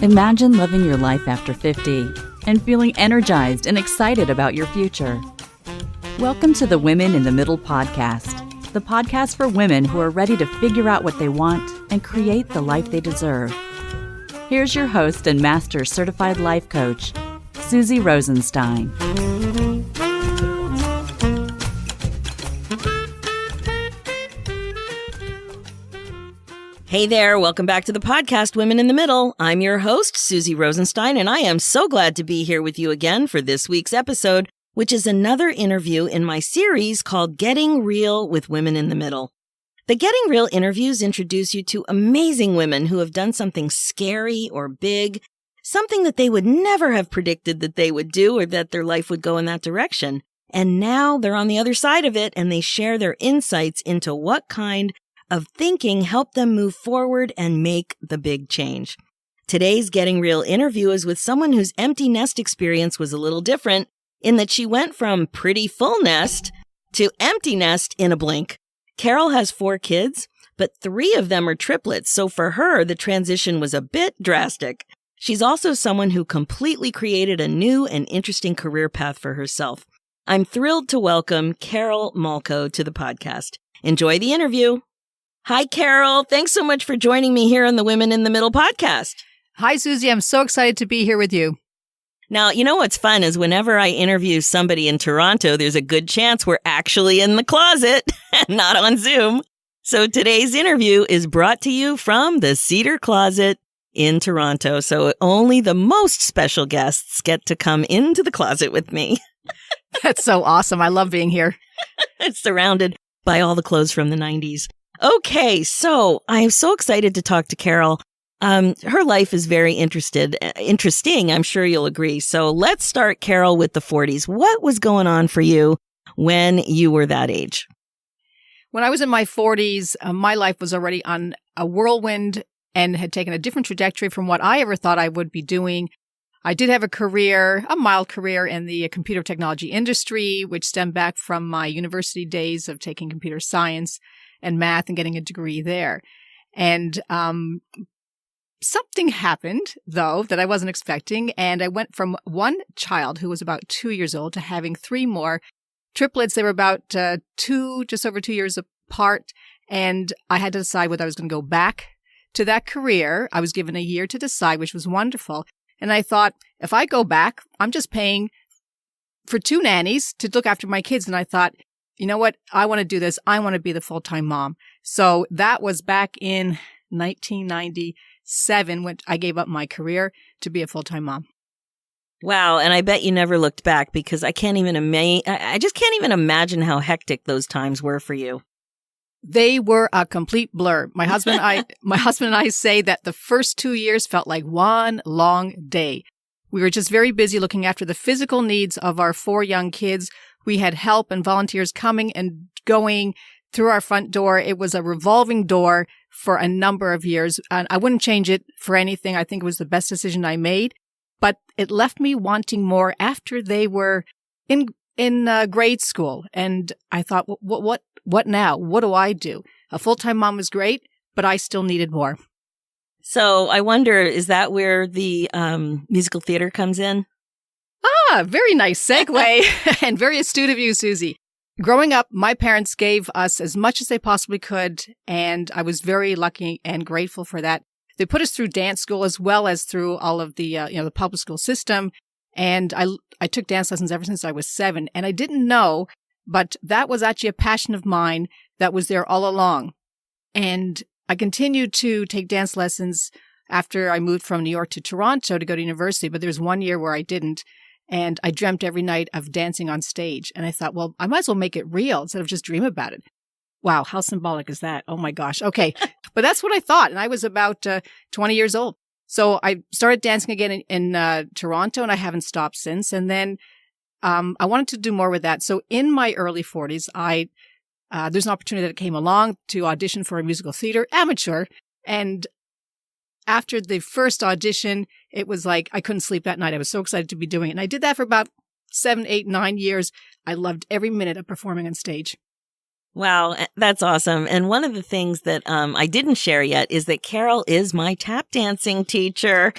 Imagine living your life after 50 and feeling energized and excited about your future. Welcome to the Women in the Middle podcast, the podcast for women who are ready to figure out what they want and create the life they deserve. Here's your host and master certified life coach, Susie Rosenstein. Hey there, welcome back to the podcast, Women in the Middle. I'm your host, Susie Rosenstein, and I am so glad to be here with you again for this week's episode, which is another interview in my series called Getting Real with Women in the Middle. The Getting Real interviews introduce you to amazing women who have done something scary or big, something that they would never have predicted that they would do or that their life would go in that direction. And now they're on the other side of it and they share their insights into what kind of thinking helped them move forward and make the big change. Today's Getting Real interview is with someone whose empty nest experience was a little different in that she went from pretty full nest to empty nest in a blink. Carol has 4 kids, but 3 of them are triplets, so for her, the transition was a bit drastic. She's also someone who completely created a new and interesting career path for herself. I'm thrilled to welcome Carol Molko to the podcast. Enjoy the interview. Hi, Carol. Thanks so much for joining me here on the Women in the Middle podcast. Hi, Susie. I'm so excited to be here with you. Now, you know what's fun is whenever I interview somebody in Toronto, there's a good chance we're actually in the closet and not on Zoom. So today's interview is brought to you from the Cedar Closet in Toronto. So only the most special guests get to come into the closet with me. That's so awesome. I love being here. It's surrounded by all the clothes from the 90s. Okay, so I am so excited to talk to Carol. Her life is very interesting. I'm sure you'll agree. So let's start, Carol, with the 40s. What was going on for you when you were that age? When I was in my 40s, my life was already on a whirlwind and had taken a different trajectory from what I ever thought I would be doing. I did have a mild career in the computer technology industry, which stemmed back from my university days of taking computer science and math and getting a degree there. And something happened, though, that I wasn't expecting. And I went from one child who was about 2 years old to having 3 more triplets. They were about just over 2 years apart. And I had to decide whether I was going to go back to that career. I was given a year to decide, which was wonderful. And I thought, if I go back, I'm just paying for 2 nannies to look after my kids. And I thought, you know what? I want to do this. I want to be the full-time mom. So that was back in 1997 when I gave up my career to be a full-time mom. Wow. And I bet you never looked back because I just can't even imagine how hectic those times were for you. They were a complete blur. My husband and I say that the first 2 years felt like one long day. We were just very busy looking after the physical needs of our 4 young kids. We had help and volunteers coming and going through our front door. It was a revolving door for a number of years, and I wouldn't change it for anything. I think it was the best decision I made, but it left me wanting more after they were in grade school. And I thought, what now? What do I do? A full-time mom was great, but I still needed more. So I wonder, is that where the musical theater comes in? Very nice segue and very astute of you, Susie. Growing up, my parents gave us as much as they possibly could, and I was very lucky and grateful for that. They put us through dance school as well as through all of the, the public school system, and I took dance lessons ever since I was 7, and I didn't know, but that was actually a passion of mine that was there all along. And I continued to take dance lessons after I moved from New York to Toronto to go to university, but there was 1 year where I didn't. And I dreamt every night of dancing on stage. And I thought, well, I might as well make it real instead of just dream about it. Wow, how symbolic is that? Oh my gosh. Okay. But that's what I thought. And I was about 20 years old. So I started dancing again in Toronto, and I haven't stopped since. And then I wanted to do more with that. So in my early 40s, there's an opportunity that came along to audition for a musical theater, amateur. And after the first audition, it was like I couldn't sleep that night. I was so excited to be doing it. And I did that for about 7, 8, 9 years. I loved every minute of performing on stage. Wow, that's awesome. And one of the things that I didn't share yet is that Carol is my tap dancing teacher.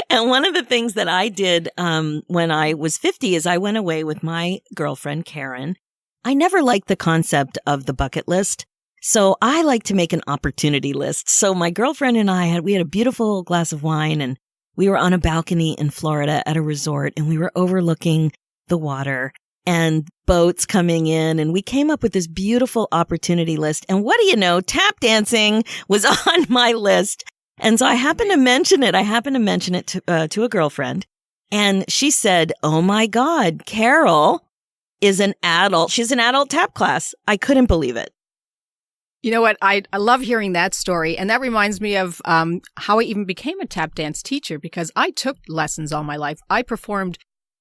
And one of the things that I did when I was 50 is I went away with my girlfriend, Karen. I never liked the concept of the bucket list. So I like to make an opportunity list. So my girlfriend and we had a beautiful glass of wine, and we were on a balcony in Florida at a resort, and we were overlooking the water and boats coming in. And we came up with this beautiful opportunity list. And what do you know? Tap dancing was on my list. And so I happened to mention it. To a girlfriend. And she said, "Oh my God, Carol is an adult. She's an adult tap class." I couldn't believe it. You know what? I love hearing that story. And that reminds me of how I even became a tap dance teacher, because I took lessons all my life. I performed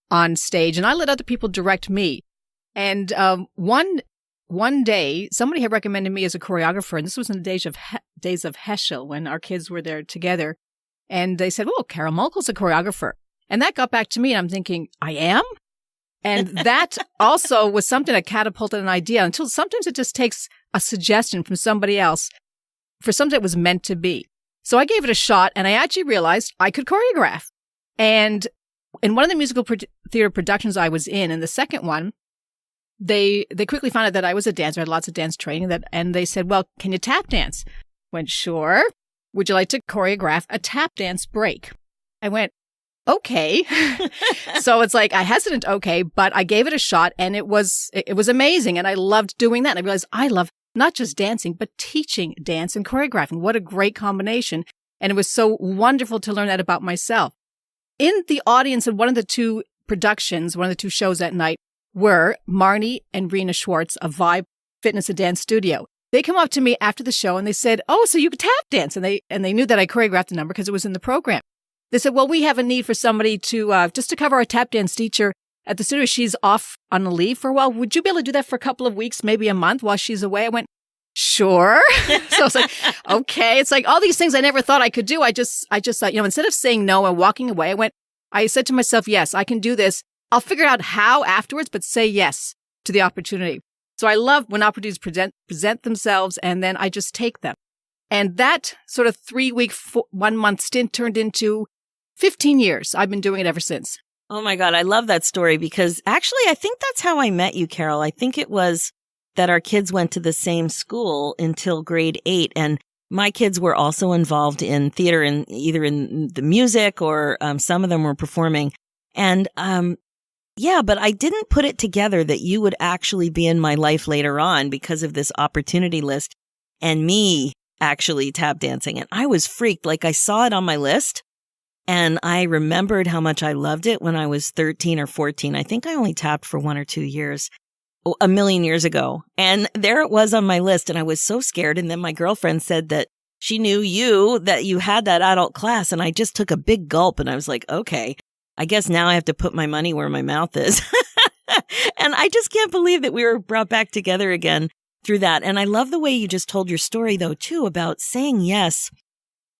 on stage and I let other people direct me. And one day, somebody had recommended me as a choreographer. And this was in the days of Heschel, when our kids were there together. And they said, "Oh, Carol Molko's a choreographer." And that got back to me. And I'm thinking, I am? And that also was something that catapulted an idea, until sometimes it just takes a suggestion from somebody else for something that was meant to be. So I gave it a shot, and I actually realized I could choreograph. And in one of the musical theater productions I was in the second one, they quickly found out that I was a dancer. I had lots of dance training, and they said, "Well, can you tap dance?" Went, "Sure. Would you like to choreograph a tap dance break?" I went, "Okay." So it's like a hesitant okay, but I gave it a shot, and it was amazing. And I loved doing that. And I realized I love not just dancing, but teaching dance and choreographing. What a great combination. And it was so wonderful to learn that about myself. In the audience of one of the two shows that night were Marnie and Rena Schwartz of Vibe Fitness and Dance Studio. They come up to me after the show and they said, "Oh, so you could tap dance." And they knew that I choreographed the number because it was in the program. They said, "Well, we have a need for somebody to just to cover our tap dance teacher at the studio. She's off on a leave for a while. Would you be able to do that for a couple of weeks, maybe a month while she's away?" I went, "Sure." So I was like, okay. It's like all these things I never thought I could do. I just thought, instead of saying no and walking away, I said to myself, yes, I can do this. I'll figure out how afterwards, but say yes to the opportunity. So I love when opportunities present themselves, and then I just take them. And that sort of 3-week, 1-month stint turned into 15 years. I've been doing it ever since. Oh my God. I love that story, because actually I think that's how I met you, Carol. I think it was that our kids went to the same school until grade 8. And my kids were also involved in theater, and either in the music or some of them were performing. And but I didn't put it together that you would actually be in my life later on because of this opportunity list and me actually tap dancing. And I was freaked. Like, I saw it on my list and I remembered how much I loved it when I was 13 or 14. I think I only tapped for 1 or 2 years, a million years ago. And there it was on my list. And I was so scared. And then my girlfriend said that she knew that you had that adult class. And I just took a big gulp and I was like, okay, I guess now I have to put my money where my mouth is. And I just can't believe that we were brought back together again through that. And I love the way you just told your story, though, too, about saying yes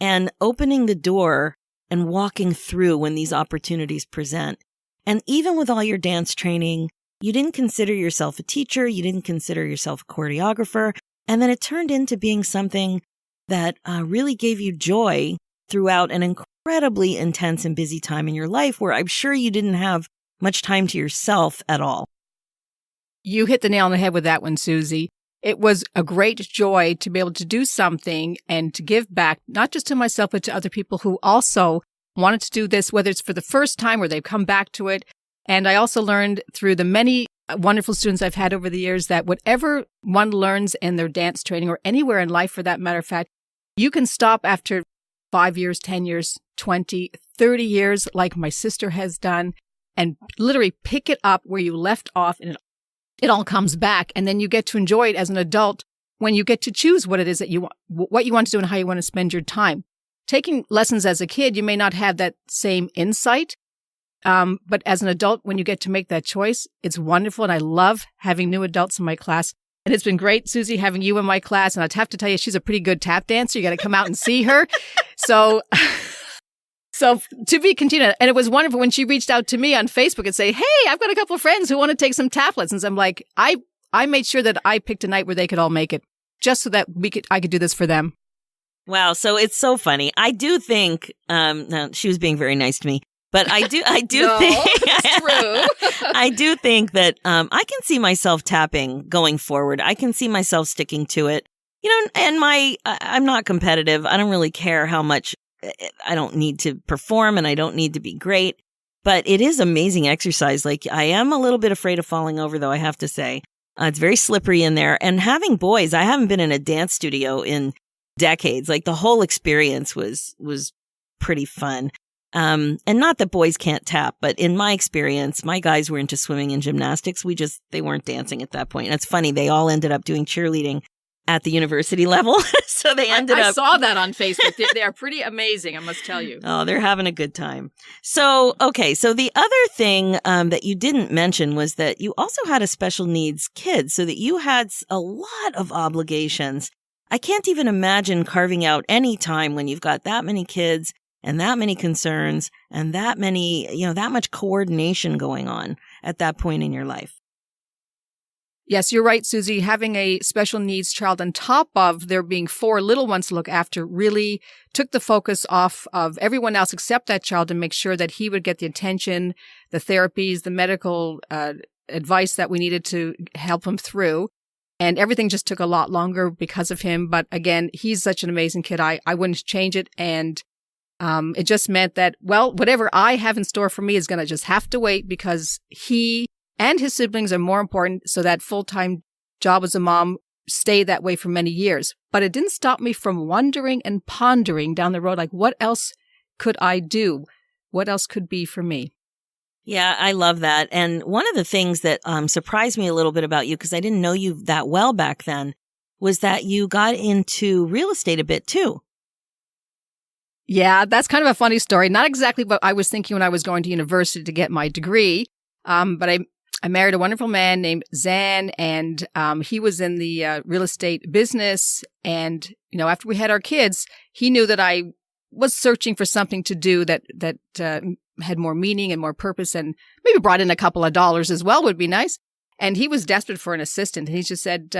and opening the door and walking through when these opportunities present. And even with all your dance training, you didn't consider yourself a teacher. You didn't consider yourself a choreographer. And then it turned into being something that really gave you joy throughout an incredibly intense and busy time in your life, where I'm sure you didn't have much time to yourself at all. You hit the nail on the head with that one, Susie. It was a great joy to be able to do something and to give back, not just to myself, but to other people who also wanted to do this, whether it's for the first time or they've come back to it. And I also learned through the many wonderful students I've had over the years that whatever one learns in their dance training, or anywhere in life for that matter of fact, you can stop after 5 years, 10 years, 20, 30 years, like my sister has done, and literally pick it up where you left off, and it all comes back. And then you get to enjoy it as an adult when you get to choose what it is that you want, what you want to do and how you want to spend your time. Taking lessons as a kid, you may not have that same insight. But as an adult, when you get to make that choice, it's wonderful. And I love having new adults in my class. And it's been great, Susie, having you in my class. And I'd have to tell you, she's a pretty good tap dancer. You got to come out and see her. So to be continued. And it was wonderful when she reached out to me on Facebook and say, "Hey, I've got a couple of friends who want to take some tap lessons." I'm like, I I made sure that I picked a night where they could all make it, just so that I could do this for them. Wow. So it's so funny. I do think, no, she was being very nice to me, but I do No, think it's true. I do think that I can see myself tapping going forward. I can see myself sticking to it. And I'm not competitive. I don't really care how much. I don't need to perform and I don't need to be great, but it is amazing exercise. Like, I am a little bit afraid of falling over, though, I have to say. It's very slippery in there. And having boys, I haven't been in a dance studio in decades. Like, the whole experience was pretty fun. And not that boys can't tap, but in my experience, my guys were into swimming and gymnastics. They weren't dancing at that point. And it's funny, they all ended up doing cheerleading at the university level. So they ended up. I saw that on Facebook. They are pretty amazing, I must tell you. Oh, they're having a good time. So, okay. So the other thing that you didn't mention was that you also had a special needs kid, so that you had a lot of obligations. I can't even imagine carving out any time when you've got that many kids and that many concerns and that much coordination going on at that point in your life. Yes, you're right, Susie. Having a special needs child on top of there being 4 little ones to look after really took the focus off of everyone else except that child to make sure that he would get the attention, the therapies, the medical advice that we needed to help him through. And everything just took a lot longer because of him. But again, he's such an amazing kid. I wouldn't change it. And it just meant that, well, whatever I have in store for me is going to just have to wait, because he and his siblings are more important, so that full-time job as a mom stayed that way for many years. But it didn't stop me from wondering and pondering down the road, like, what else could I do? What else could be for me? Yeah, I love that. And one of the things that surprised me a little bit about you, because I didn't know you that well back then, was that you got into real estate a bit too. Yeah, that's kind of a funny story. Not exactly what I was thinking when I was going to university to get my degree, but I married a wonderful man named Zan, and he was in the real estate business. And, after we had our kids, he knew that I was searching for something to do that had more meaning and more purpose, and maybe brought in a couple of dollars as well would be nice. And he was desperate for an assistant. And he just said,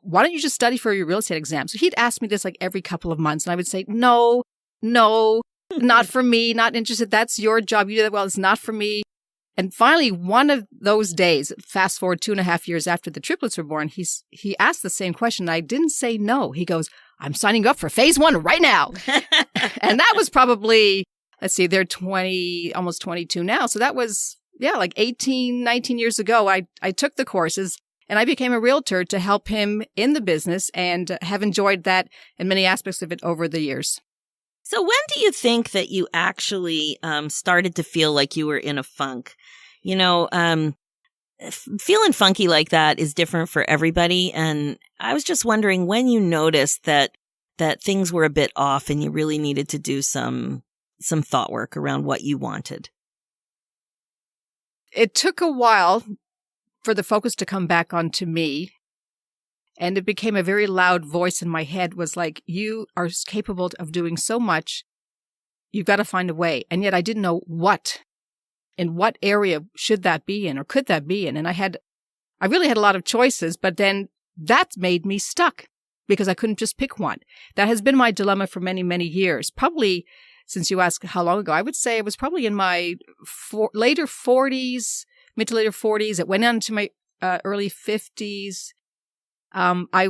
why don't you just study for your real estate exam? So he'd ask me this like every couple of months. And I would say, no, not for me, not interested. That's your job. You do that well. It's not for me. And finally, one of those days, fast forward 2.5 years after the triplets were born, he asked the same question. I didn't say no. He goes, I'm signing up for phase 1 right now. And that was probably, let's see, they're 20, almost 22 now. So that was, like 18, 19 years ago. I took the courses and I became a realtor to help him in the business, and have enjoyed that and many aspects of it over the years. So when do you think that you actually started to feel like you were in a funk? Feeling funky like that is different for everybody. And I was just wondering when you noticed that things were a bit off and you really needed to do some thought work around what you wanted. It took a while for the focus to come back onto me. And it became a very loud voice in my head, was like, you are capable of doing so much. You've got to find a way. And yet I didn't know in what area should that be in, or could that be in? And I really had a lot of choices, but then that made me stuck because I couldn't just pick one. That has been my dilemma for many, many years. Probably, since you asked how long ago, I would say it was probably in my later 40s, mid to later 40s. It went on to my early 50s. I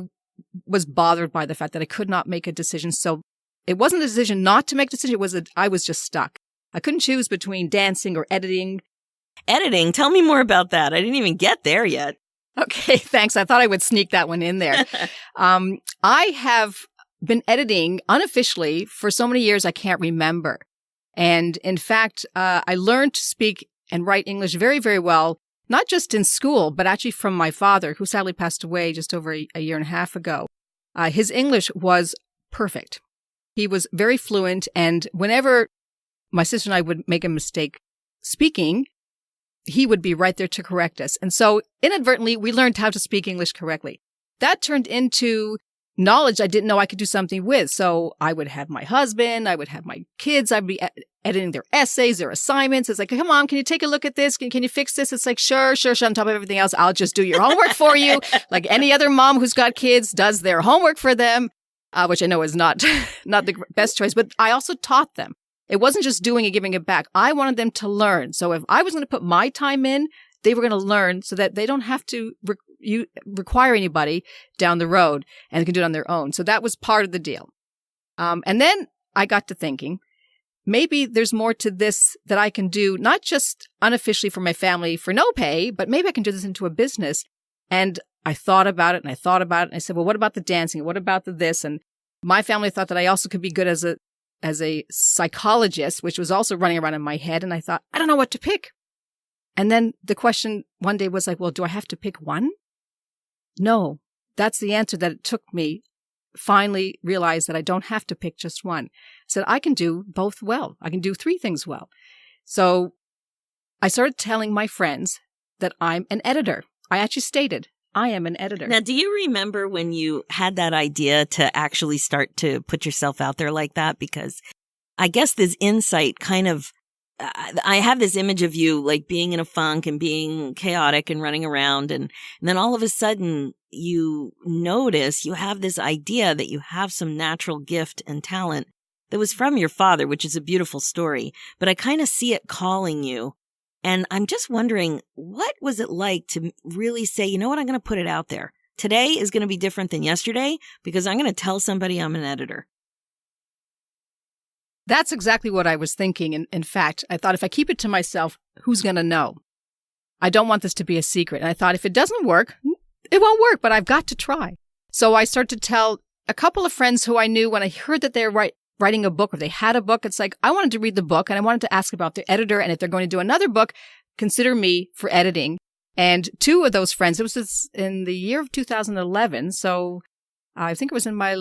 was bothered by the fact that I could not make a decision. So it wasn't a decision not to make a decision. I was just stuck. I couldn't choose between dancing or editing. Editing? Tell me more about that. I didn't even get there yet. Okay, thanks. I thought I would sneak that one in there. I have been editing unofficially for so many years I can't remember. And in fact, I learned to speak and write English very, very well, not just in school, but actually from my father, who sadly passed away just over a year and a half ago. His English was perfect. He was very fluent, and whenever my sister and I would make a mistake speaking, he would be right there to correct us. And so inadvertently, we learned how to speak English correctly. That turned into knowledge I didn't know I could do something with. So I would have my husband, I would have my kids, I'd be editing their essays, their assignments. It's like, come on, can you take a look at this? Can you fix this? It's like, sure. On top of everything else, I'll just do your homework for you. Like any other mom who's got kids does their homework for them, which I know is not the best choice. But I also taught them. It wasn't just doing and giving it back. I wanted them to learn. So if I was going to put my time in, they were going to learn so that they don't have to require anybody down the road and they can do it on their own. So that was part of the deal. And then I got to thinking, maybe there's more to this that I can do, not just unofficially for my family for no pay, but maybe I can do this into a business. And I thought about it and I thought about it. And I said, well, what about the dancing? What about the this? And my family thought that I also could be good as a psychologist, which was also running around in my head. And I thought, I don't know what to pick. And then the question one day was like, well, do I have to pick one? No, that's the answer that it took me. Finally realized that I don't have to pick just one. I said, I can do both well. I can do three things well. So I started telling my friends that I'm an editor. I actually stated, I am an editor. Now, do you remember when you had that idea to actually start to put yourself out there like that? Because I guess this insight kind of, I have this image of you like being in a funk and being chaotic and running around. And then all of a sudden you notice you have this idea that you have some natural gift and talent that was from your father, which is a beautiful story. But I kind of see it calling you. And I'm just wondering, what was it like to really say, you know what, I'm going to put it out there. Today is going to be different than yesterday because I'm going to tell somebody I'm an editor. That's exactly what I was thinking. And in fact, I thought if I keep it to myself, who's going to know? I don't want this to be a secret. And I thought if it doesn't work, it won't work, but I've got to try. So I started to tell a couple of friends who I knew when I heard that they're writing a book or they had a book. It's like, I wanted to read the book and I wanted to ask about the editor. And if they're going to do another book, consider me for editing. And two of those friends, it was in the year of 2011. So I think it was in my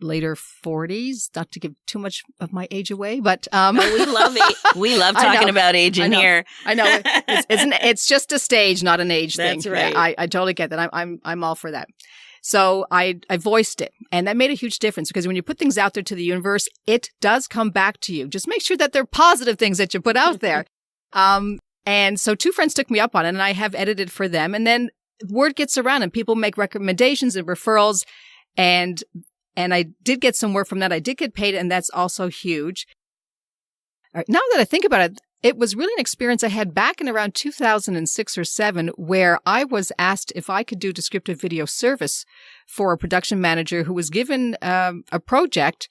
later 40s, not to give too much of my age away, but we love it. We love talking about age in here. I know it's just a stage, not an age thing. That's right. I totally get that. I'm all for that. So I voiced it, and that made a huge difference because when you put things out there to the universe, it does come back to you. Just make sure that they're positive things that you put out there. And so two friends took me up on it, and I have edited for them. And then word gets around, and people make recommendations and referrals, and I did get some work from that. I did get paid, and that's also huge. All right, now that I think about it, it was really an experience I had back in around 2006 or 7 where I was asked if I could do descriptive video service for a production manager who was given a project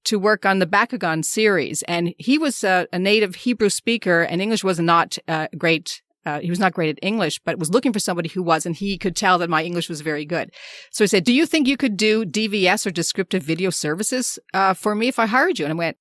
to work on the Bakugan series. And he was a native Hebrew speaker, and English was not great. He was not great at English, but was looking for somebody who was, and he could tell that my English was very good. So he said, do you think you could do DVS or descriptive video services for me if I hired you? And I went,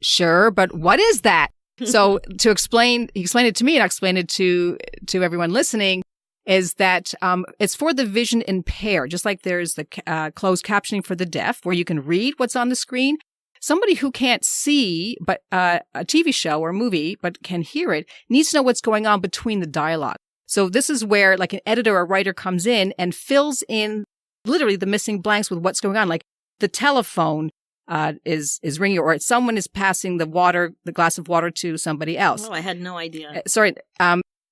sure, but what is that? So he explained it to me, and I explained it to everyone listening, is that it's for the vision impaired, just like there's the closed captioning for the deaf, where you can read what's on the screen. Somebody who can't see but a TV show or movie but can hear it needs to know what's going on between the dialogue. So this is where like an editor or writer comes in and fills in literally the missing blanks with what's going on. Like the telephone is ringing, or someone is passing the glass of water to somebody else. Oh, I had no idea.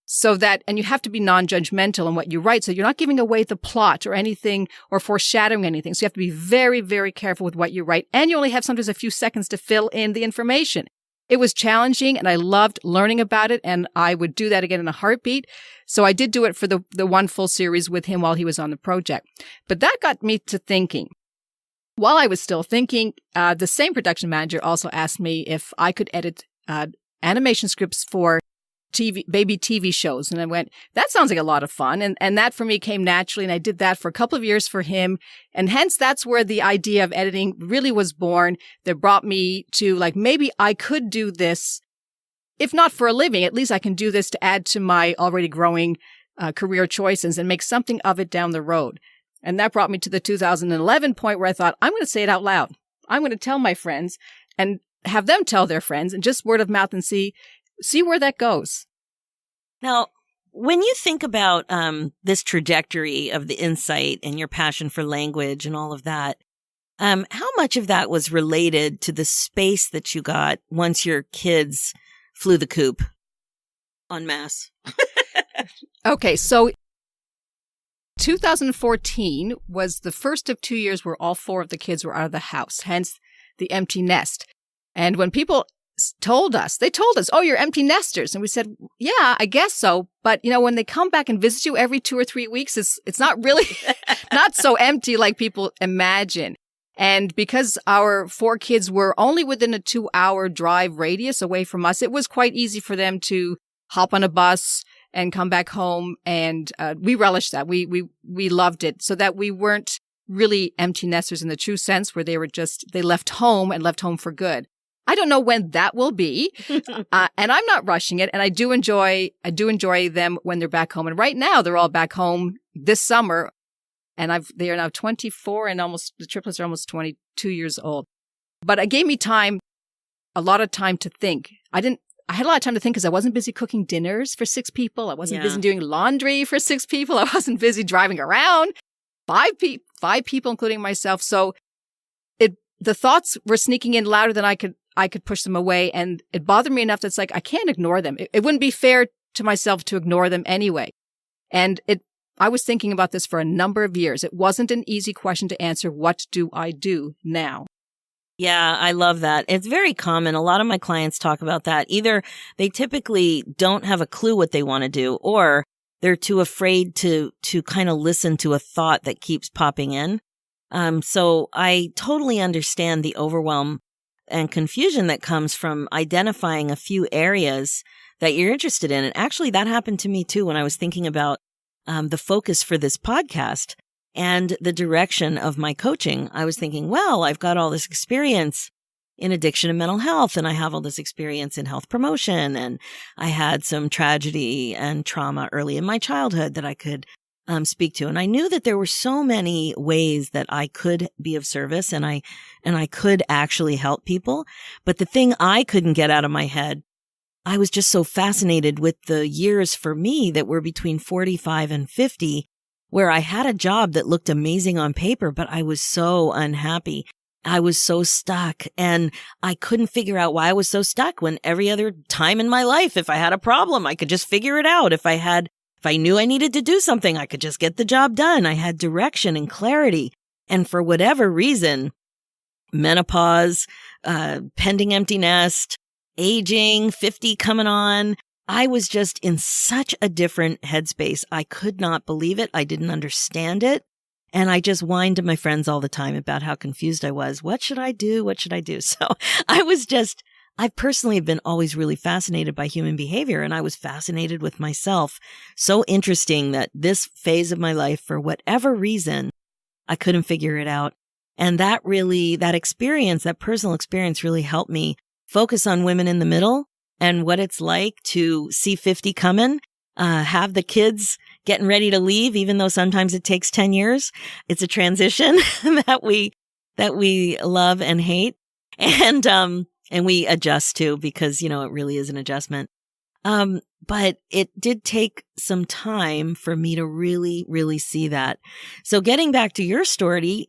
So that, and you have to be non-judgmental in what you write. So you're not giving away the plot or anything or foreshadowing anything. So you have to be very, very careful with what you write. And you only have sometimes a few seconds to fill in the information. It was challenging, and I loved learning about it, and I would do that again in a heartbeat. So I did do it for the one full series with him while he was on the project. But that got me to thinking. While I was still thinking, the same production manager also asked me if I could edit animation scripts for baby TV shows. And I went, that sounds like a lot of fun. And that for me came naturally. And I did that for a couple of years for him. And hence that's where the idea of editing really was born, that brought me to like, maybe I could do this, if not for a living, at least I can do this to add to my already growing career choices and make something of it down the road. And that brought me to the 2011 point where I thought, I'm going to say it out loud. I'm going to tell my friends and have them tell their friends, and just word of mouth, and see where that goes. Now, when you think about this trajectory of the insight and your passion for language and all of that, How much of that was related to the space that you got once your kids flew the coop en masse? Okay, so 2014 was the first of 2 years where all 4 of the kids were out of the house, hence the empty nest. And when people told us, oh, you're empty nesters. And we said, yeah, I guess so. But, when they come back and visit you every 2 or 3 weeks, it's not really, not so empty like people imagine. And because our 4 kids were only within a 2-hour drive radius away from us, it was quite easy for them to hop on a bus and come back home. And we relished that. We loved it, so that we weren't really empty nesters in the true sense, where they left home and left home for good. I don't know when that will be. And I'm not rushing it. And I do enjoy them when they're back home. And right now they're all back home this summer. And they are now 24 and the triplets are almost 22 years old. But it gave me a lot of time to think. I had a lot of time to think because I wasn't busy cooking dinners for 6 people. I wasn't busy doing laundry for 6 people. I wasn't busy driving around 5 people, including myself. So the thoughts were sneaking in louder than I could push them away. And it bothered me enough that it's like, I can't ignore them. It wouldn't be fair to myself to ignore them anyway. And I was thinking about this for a number of years. It wasn't an easy question to answer. What do I do now? Yeah, I love that. It's very common. A lot of my clients talk about that. Either they typically don't have a clue what they want to do, or they're too afraid to kind of listen to a thought that keeps popping in. So I totally understand the overwhelm and confusion that comes from identifying a few areas that you're interested in. And actually, that happened to me too when I was thinking about the focus for this podcast and the direction of my coaching. I was thinking, well, I've got all this experience in addiction and mental health, and I have all this experience in health promotion, and I had some tragedy and trauma early in my childhood that I could speak to. And I knew that there were so many ways that I could be of service and I could actually help people. But the thing I couldn't get out of my head, I was just so fascinated with the years for me that were between 45 and 50, where I had a job that looked amazing on paper, but I was so unhappy. I was so stuck, and I couldn't figure out why I was so stuck when every other time in my life, if I had a problem, I could just figure it out. If I knew I needed to do something, I could just get the job done. I had direction and clarity. And for whatever reason, menopause, pending empty nest, aging, 50 coming on, I was just in such a different headspace. I could not believe it. I didn't understand it. And I just whined to my friends all the time about how confused I was. What should I do? What should I do? So I personally have been always really fascinated by human behavior, and I was fascinated with myself. So interesting that this phase of my life, for whatever reason, I couldn't figure it out. And that experience, that personal experience really helped me focus on women in the middle and what it's like to see 50 coming, have the kids getting ready to leave, even though sometimes it takes 10 years. It's a transition that we love and hate. And we adjust to, because, it really is an adjustment. But it did take some time for me to really, really see that. So getting back to your story,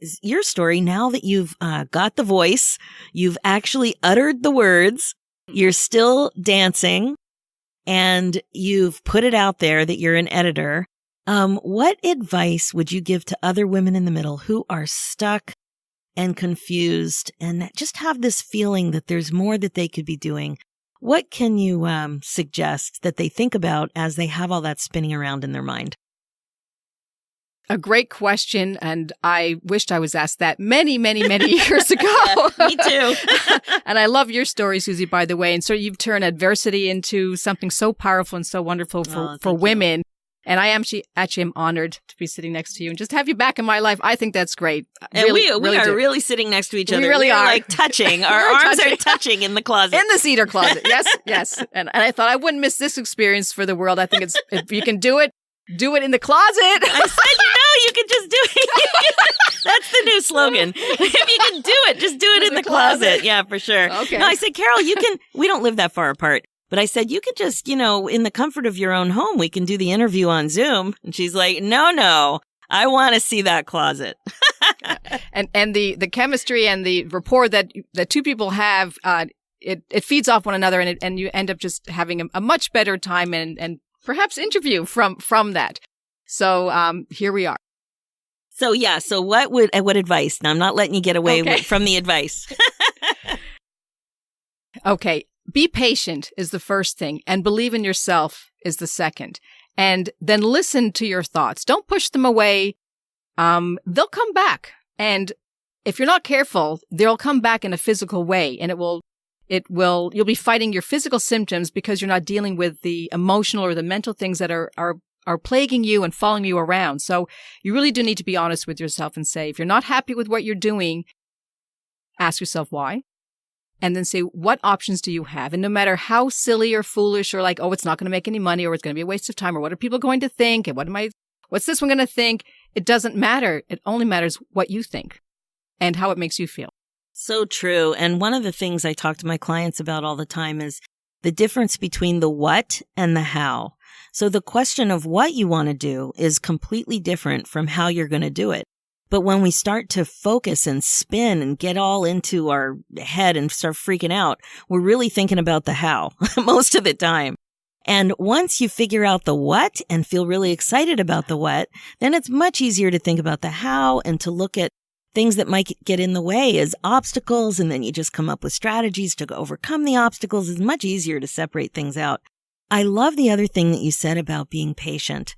now that you've got the voice, you've actually uttered the words, you're still dancing, and you've put it out there that you're an editor. What advice would you give to other women in the middle who are stuck and confused and just have this feeling that there's more that they could be doing? What can you suggest that they think about as they have all that spinning around in their mind? A great question, and I wished I was asked that many, many, many years ago. Yeah, me too. And I love your story, Susie, by the way. And so you've turned adversity into something so powerful and so wonderful for women. And I actually am honored to be sitting next to you and just have you back in my life. I think that's great. And we are really sitting next to each other. We really are. Like touching. Our arms are touching in the closet. In the cedar closet. Yes, yes. And I thought I wouldn't miss this experience for the world. I think if you can do it in the closet. I said, you can just do it. That's the new slogan. If you can do it, just do it in the closet. Yeah, for sure. Okay. No, I said, Carol, we don't live that far apart. But I said, you could just, in the comfort of your own home, we can do the interview on Zoom. And she's like, no, I want to see that closet. And the chemistry and the rapport that two people have, it feeds off one another, and you end up just having a much better time and perhaps interview from that. So here we are. So yeah, so what advice? Now I'm not letting you get away from the advice. Okay, be patient is the first thing, and believe in yourself is the second. And then listen to your thoughts. Don't push them away. They'll come back. And if you're not careful, they'll come back in a physical way, and you'll be fighting your physical symptoms because you're not dealing with the emotional or the mental things that are plaguing you and following you around. So you really do need to be honest with yourself and say, if you're not happy with what you're doing, ask yourself why. And then say, what options do you have? And no matter how silly or foolish or like, oh, it's not going to make any money, or it's going to be a waste of time, or what are people going to think? And what's this one going to think? It doesn't matter. It only matters what you think and how it makes you feel. So true. And one of the things I talk to my clients about all the time is the difference between the what and the how. So the question of what you want to do is completely different from how you're going to do it. But when we start to focus and spin and get all into our head and start freaking out, we're really thinking about the how most of the time. And once you figure out the what and feel really excited about the what, then it's much easier to think about the how and to look at things that might get in the way as obstacles. And then you just come up with strategies to overcome the obstacles. It's much easier to separate things out. I love the other thing that you said about being patient.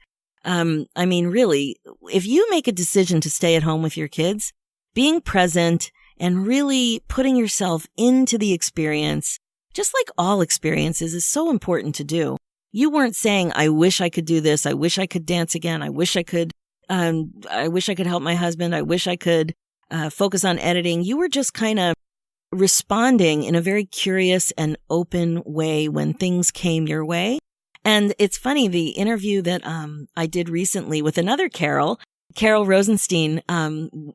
I mean, really, if you make a decision to stay at home with your kids, being present and really putting yourself into the experience, just like all experiences, is so important to do. You weren't saying, I wish I could do this. I wish I could dance again. I wish I could help my husband. I wish I could focus on editing. You were just kind of responding in a very curious and open way when things came your way. And it's funny, the interview that I did recently with another Carol Rosenstein,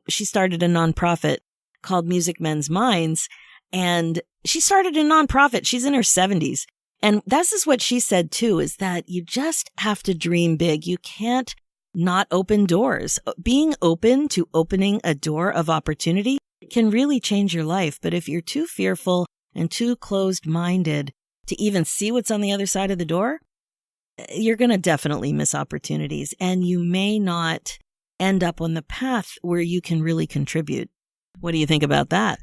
she started a nonprofit called Music Men's Minds, and she started a nonprofit. She's in her 70s. And this is what she said too, is that you just have to dream big. You can't not open doors. Being open to opening a door of opportunity can really change your life. But if you're too fearful and too closed-minded to even see what's on the other side of the door, you're going to definitely miss opportunities, and you may not end up on the path where you can really contribute. What do you think about that?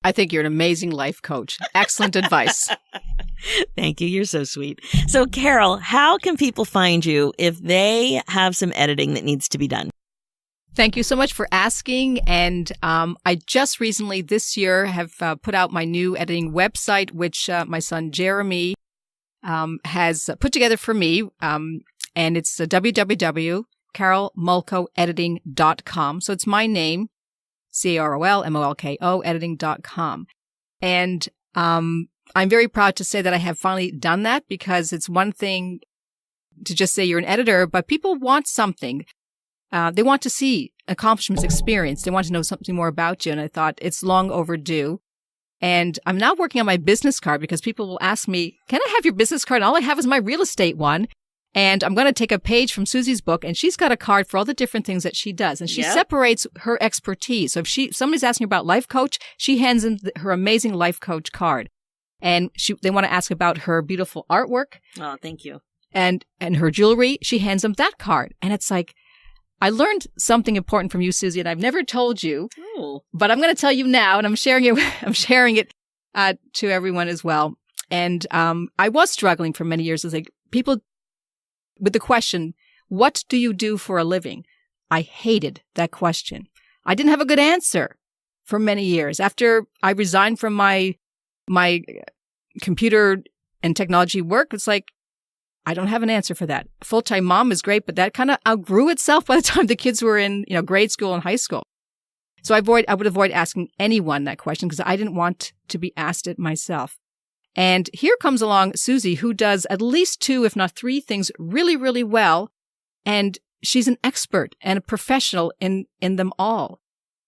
I think you're an amazing life coach. Excellent advice. Thank you. You're so sweet. So, Carol, how can people find you if they have some editing that needs to be done? Thank you so much for asking. And I just recently this year have put out my new editing website, which my son Jeremy has put together for me. And it's www.carolmolkoediting.com. So it's my name, CarolMolko editing.com. And I'm very proud to say that I have finally done that, because it's one thing to just say you're an editor, but people want something. They want to see accomplishments, experience. They want to know something more about you. And I thought it's long overdue. And I'm now working on my business card, because people will ask me, can I have your business card? And all I have is my real estate one. And I'm going to take a page from Susie's book, and she's got a card for all the different things that she does. And she separates her expertise. So if somebody's asking about life coach, she hands them her amazing life coach card. And they want to ask about her beautiful artwork. Oh, thank you. And her jewelry, she hands them that card. And it's like, I learned something important from you, Susie, and I've never told you, but I'm going to tell you now, and I'm sharing it to everyone as well. And I was struggling for many years. It's like people with the question, what do you do for a living? I hated that question. I didn't have a good answer for many years. After I resigned from my computer and technology work, it's like, I don't have an answer for that. Full-time mom is great, but that kind of outgrew itself by the time the kids were in, grade school and high school. So I would avoid asking anyone that question, because I didn't want to be asked it myself. And here comes along Susie, who does at least 2, if not 3 things really, really well. And she's an expert and a professional in them all.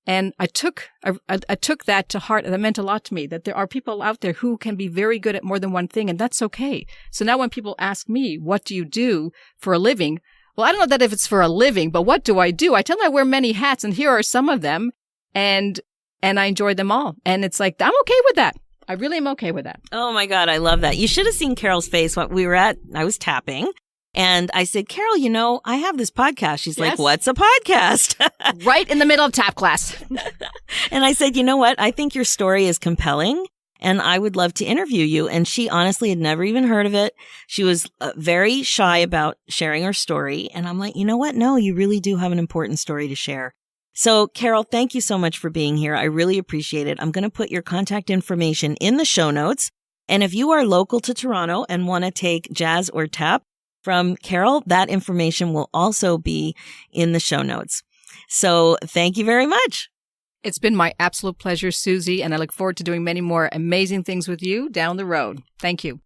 And I took that to heart, and that meant a lot to me, that there are people out there who can be very good at more than one thing, and that's okay. So now when people ask me, what do you do for a living? well, I don't know that if it's for a living, but what do? I tell them I wear many hats, and here are some of them, and I enjoy them all. And it's like, I'm okay with that. I really am okay with that. Oh my God, I love that. You should have seen Carol's face when I was tapping. And I said, Carol, I have this podcast. She's like, what's a podcast? Right in the middle of tap class. And I said, you know what? I think your story is compelling and I would love to interview you. And she honestly had never even heard of it. She was very shy about sharing her story. And I'm like, you know what? No, you really do have an important story to share. So, Carol, thank you so much for being here. I really appreciate it. I'm going to put your contact information in the show notes. And if you are local to Toronto and want to take jazz or tap from Carol, that information will also be in the show notes. So thank you very much. It's been my absolute pleasure, Susie, and I look forward to doing many more amazing things with you down the road. Thank you.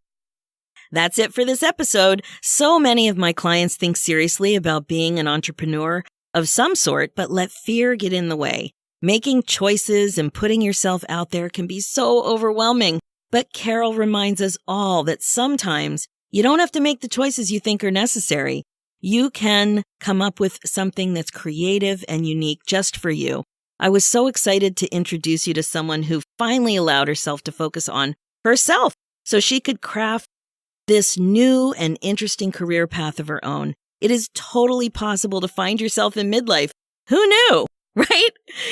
That's it for this episode. So many of my clients think seriously about being an entrepreneur of some sort, but let fear get in the way. Making choices and putting yourself out there can be so overwhelming. But Carol reminds us all that sometimes you don't have to make the choices you think are necessary. You can come up with something that's creative and unique just for you. I was so excited to introduce you to someone who finally allowed herself to focus on herself so she could craft this new and interesting career path of her own. It is totally possible to find yourself in midlife. Who knew, right?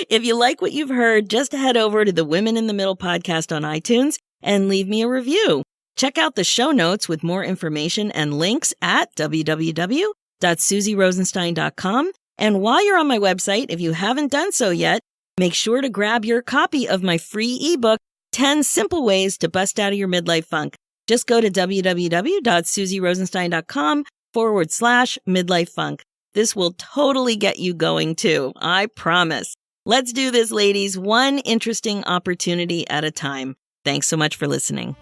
If you like what you've heard, just head over to the Women in the Middle podcast on iTunes and leave me a review. Check out the show notes with more information and links at www.susierosenstein.com. And while you're on my website, if you haven't done so yet, make sure to grab your copy of my free ebook, 10 Simple Ways to Bust Out of Your Midlife Funk. Just go to www.susierosenstein.com/midlife funk. This will totally get you going too. I promise. Let's do this, ladies, one interesting opportunity at a time. Thanks so much for listening.